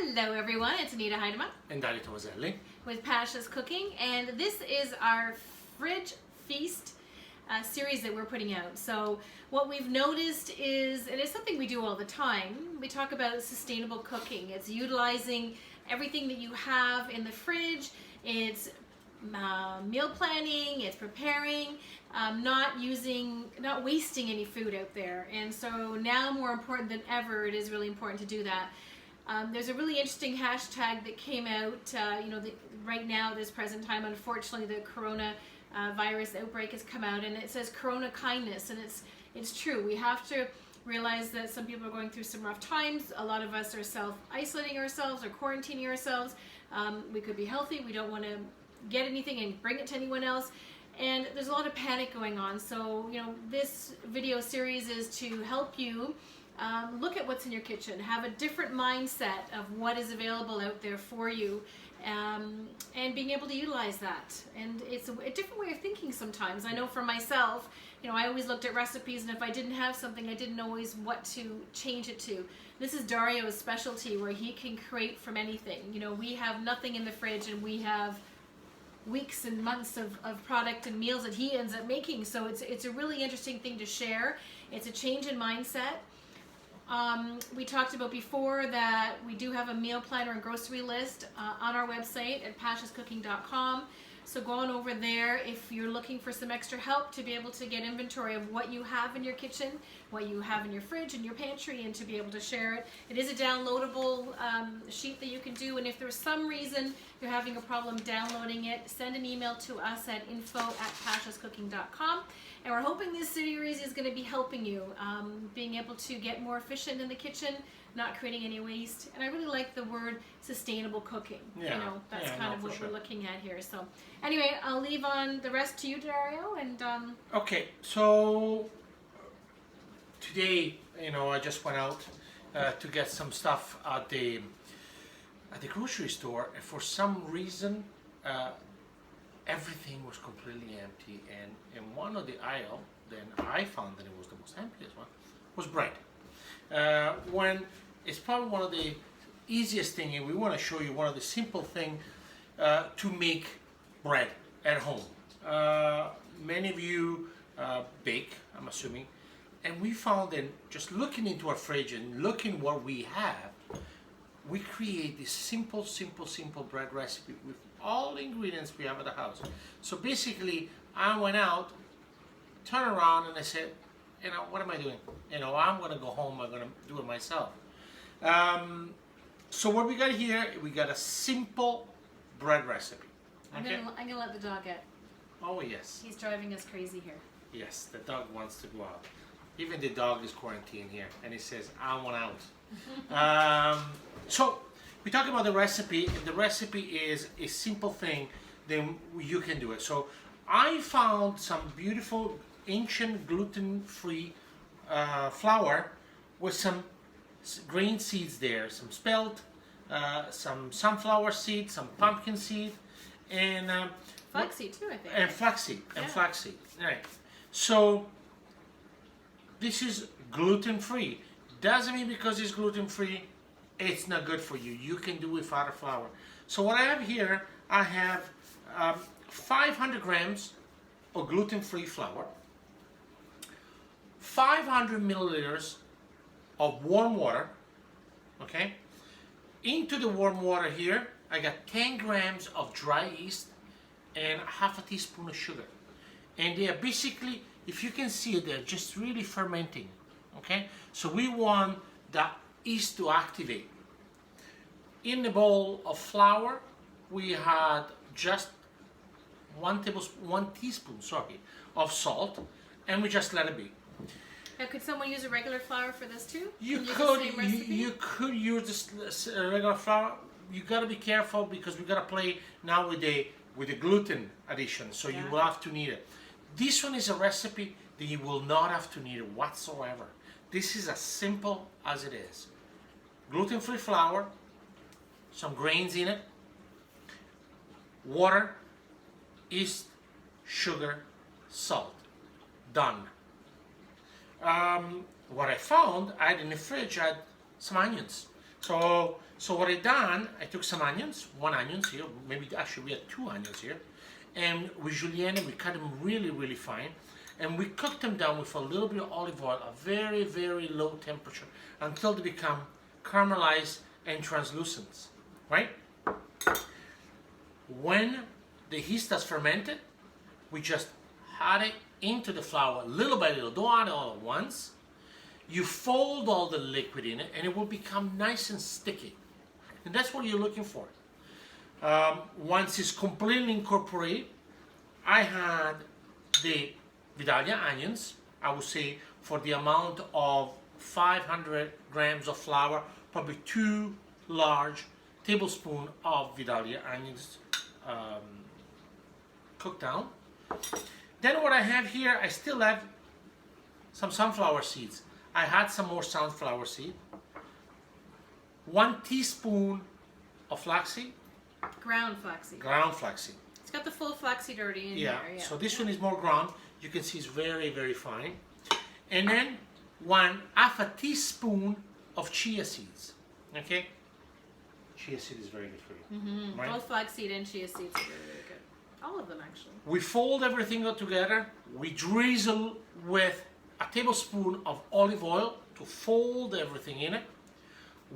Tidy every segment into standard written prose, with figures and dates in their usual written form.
Hello everyone, it's Anita Heidema And Dario Tomaselli. with Pasha's Cooking, and this is our Fridge Feast series that we're putting out. So what we've noticed is, and it's something we do all the time, we talk about sustainable cooking. It's utilizing everything that you have in the fridge. It's meal planning, it's preparing, not wasting any food out there. And so now more important than ever, it is really important to do that. There's a really interesting hashtag that came out, right now, this present time, unfortunately, the corona virus outbreak has come out, and it says Corona kindness, and it's true. We have to realize that some people are going through some rough times. A lot of us are self-isolating ourselves or quarantining ourselves. We could be healthy. We don't want to get anything and bring it to anyone else. And there's a lot of panic going on. So, this video series is to help you look at what's in your kitchen, have a different mindset of what is available out there for you, and being able to utilize that. And it's a different way of thinking sometimes. I know for myself, I always looked at recipes, and if I didn't have something, I didn't know always what to change it to. This is Dario's specialty, where he can create from anything. We have nothing in the fridge, and we have weeks and months of product and meals that he ends up making. So it's a really interesting thing to share. It's a change in mindset. We talked about before that we do have a meal planner and grocery list on our website at pashascooking.com. So go on over there if you're looking for some extra help to be able to get inventory of what you have in your kitchen, what you have in your fridge and your pantry, and to be able to share it. It is a downloadable sheet that you can do, and if there's some reason you're having a problem downloading it, send an email to us at info@pashascooking.com. And we're hoping this series is going to be helping you, being able to get more efficient in the kitchen, not creating any waste. And I really like the word sustainable cooking. Yeah. That's kind of what we're looking at here. So anyway, I'll leave on the rest to you, Dario. And Okay, so today, I just went out to get some stuff at the grocery store, and for some reason, everything was completely empty, and in one of the aisle, then I found that it was the most emptiest one, was bread. When it's probably one of the easiest thing, and we want to show you one of the simple thing to make bread at home. Many of you bake, I'm assuming, and we found that just looking into our fridge and looking what we have, we create this simple bread recipe with all the ingredients we have at the house. So basically, I went out, turned around, and I said, what am I doing? I'm gonna go home, I'm gonna do it myself. So what we got here, we got a simple bread recipe. Okay? I'm gonna let the dog out. Oh yes. He's driving us crazy here. Yes, the dog wants to go out. Even the dog is quarantined here, and he says, I want out. So we talk about the recipe. The recipe is a simple thing, then you can do it. So I found some beautiful ancient gluten-free flour with some grain seeds there, some spelt, some sunflower seed, some pumpkin seed, and flaxseed too, I think. And flaxseed, Right. So this is gluten-free. Doesn't mean because it's gluten-free, it's not good for you. You can do without flour. So what I have here, I have 500 grams of gluten-free flour, 500 milliliters of warm water, okay? Into the warm water here, I got 10 grams of dry yeast and half a teaspoon of sugar. And they are basically, if you can see it, they're just really fermenting, okay? So we want the yeast to activate. In the bowl of flour, we had just one teaspoon of salt, and we just let it be. Now, could someone use a regular flour for this too? You could use this regular flour. You gotta be careful because we gotta play now with the gluten addition, so you will have to need it. This one is a recipe that you will not have to need it whatsoever. This is as simple as it is. Gluten-free flour, some grains in it, water, yeast, sugar, salt. Done. What I found, I had in the fridge, I had some onions. So what I done, I took some onions, one onion here, maybe actually we had two onions here, and with julienne we cut them really, really fine, and we cooked them down with a little bit of olive oil, a very, very low temperature, until they become caramelized and translucent, right? When the yeast has fermented, we just add it into the flour little by little. Don't add it all at once. You fold all the liquid in it and it will become nice and sticky. And that's what you're looking for. Once it's completely incorporated, I had the Vidalia onions, I would say for the amount of 500 grams of flour, probably 2 large tablespoons of Vidalia onions cooked down. Then what I have here, I still have some sunflower seeds. I had some more sunflower seed. 1 teaspoon of flaxseed. Ground flaxseed. Ground flaxseed. It's got the full flaxseed already in Yeah. there. Yeah. So this one is more ground. You can see it's very, very fine. And then half a teaspoon of chia seeds. Okay? Chia seed is very good for you. Mm-hmm. Right? Both flaxseed and chia seeds are really, really good. All of them, actually. We fold everything up together. We drizzle with a tablespoon of olive oil to fold everything in it.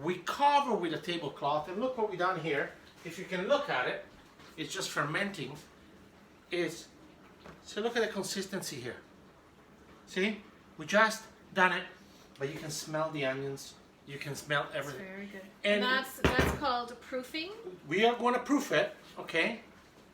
We cover with a tablecloth, and look what we've done here. If you can look at it, it's just fermenting. So look at the consistency here. See? We just done it, but you can smell the onions. You can smell everything. It's very good. And And that's called proofing. we are going to proof it, okay?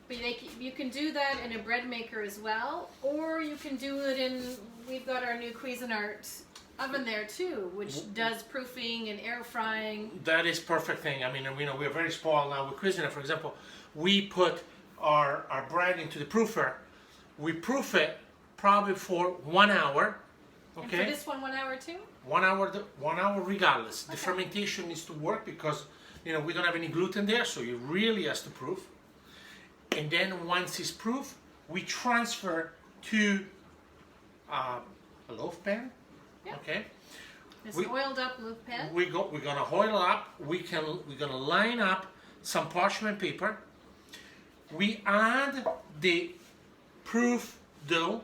But you can do that in a bread maker as well, or you can do it in, we've got our new Cuisinart oven there too, which does proofing and air frying. That is perfect thing. I mean, we're very spoiled now with Cuisinart. For example, we put our bread into the proofer. We proof it probably for 1 hour. And Okay. for this one 1 hour too? 1 hour, 1 hour regardless. The Okay. fermentation needs to work because we don't have any gluten there, so it really has to proof. And then once it's proof, we transfer to a loaf pan. Yeah. Okay. It's We- an oiled up loaf pan. We're gonna oil up. We're gonna line up some parchment paper. We add the proof dough,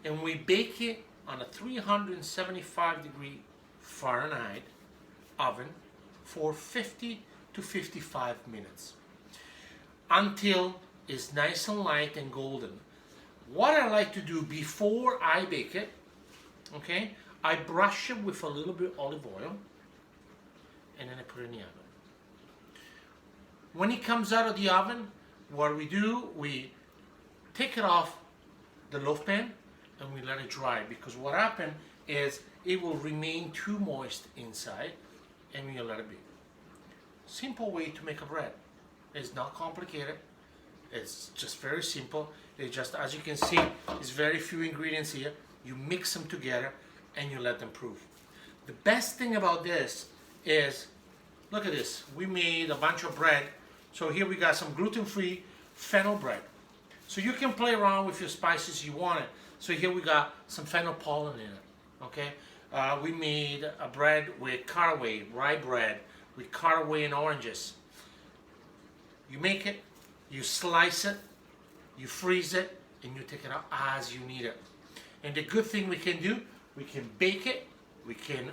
and we bake it on a 375-degree Fahrenheit oven for 50 to 55 minutes until it's nice and light and golden. What I like to do before I bake it, okay, I brush it with a little bit of olive oil, and then I put it in the oven. When it comes out of the oven, what we do, we take it off the loaf pan and we let it dry, because what happens is it will remain too moist inside, and we let it be. Simple way to make a bread. It's not complicated. It's just very simple. It's just, as you can see, there's very few ingredients here. You mix them together and you let them proof. The best thing about this is, look at this. We made a bunch of bread. So here we got some gluten-free fennel bread. So you can play around with your spices you want it. So here we got some fennel pollen in it. Okay. We made a bread with caraway, rye bread, with caraway and oranges. You make it, you slice it, you freeze it, and you take it out as you need it. And the good thing we can do, we can bake it, we can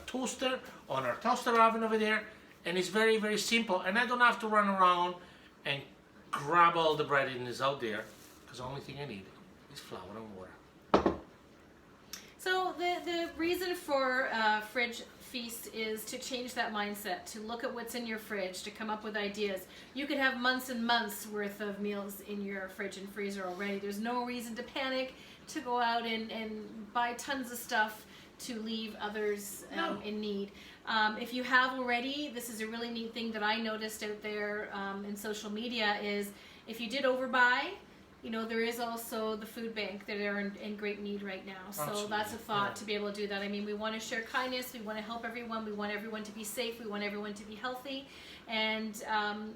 toast it on our toaster oven over there, and it's very, very simple. And I don't have to run around and grab all the bread and is out there, because the only thing I need is flour and water. So the reason for Fridge Feast is to change that mindset, to look at what's in your fridge, to come up with ideas. You could have months and months worth of meals in your fridge and freezer already. There's no reason to panic, to go out and buy tons of stuff to leave others in need. If you have already, this is a really neat thing that I noticed out there in social media, is if you did overbuy, there is also the food bank that are in great need right now. So Absolutely. that's a thought, Yeah. to be able to do that. I mean, we want to share kindness. We want to help everyone. We want everyone to be safe. We want everyone to be healthy. And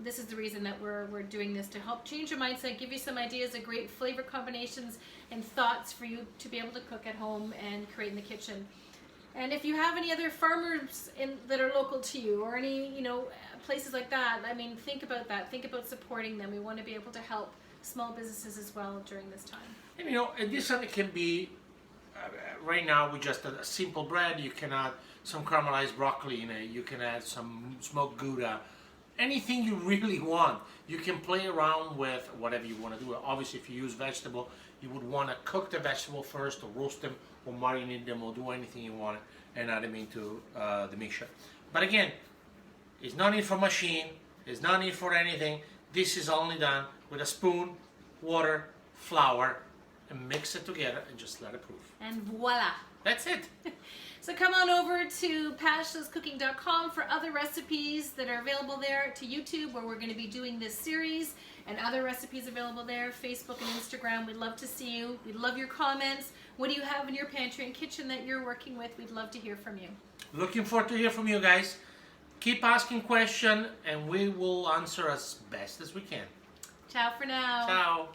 this is the reason that we're doing this, to help change your mindset, give you some ideas of great flavor combinations and thoughts for you to be able to cook at home and create in the kitchen. And if you have any other farmers that are local to you, or any, places like that, I mean, think about that. Think about supporting them. We want to be able to help small businesses as well during this time. And this one can be, right now with just a simple bread, you can add some caramelized broccoli in it, you can add some smoked Gouda, anything you really want. You can play around with whatever you want to do. Obviously, if you use vegetable, you would want to cook the vegetable first, or roast them, or marinate them, or do anything you want, and add them into the mixture. But again, it's not need for machine, it's not need for anything. This is only done with a spoon, water, flour, and mix it together and just let it proof. And voila! That's it. So come on over to pashlesscooking.com for other recipes that are available there, to YouTube where we're going to be doing this series, and other recipes available there, Facebook and Instagram. We'd love to see you. We'd love your comments. What do you have in your pantry and kitchen that you're working with? We'd love to hear from you. Looking forward to hear from you guys. Keep asking questions and we will answer as best as we can. Ciao for now. Ciao.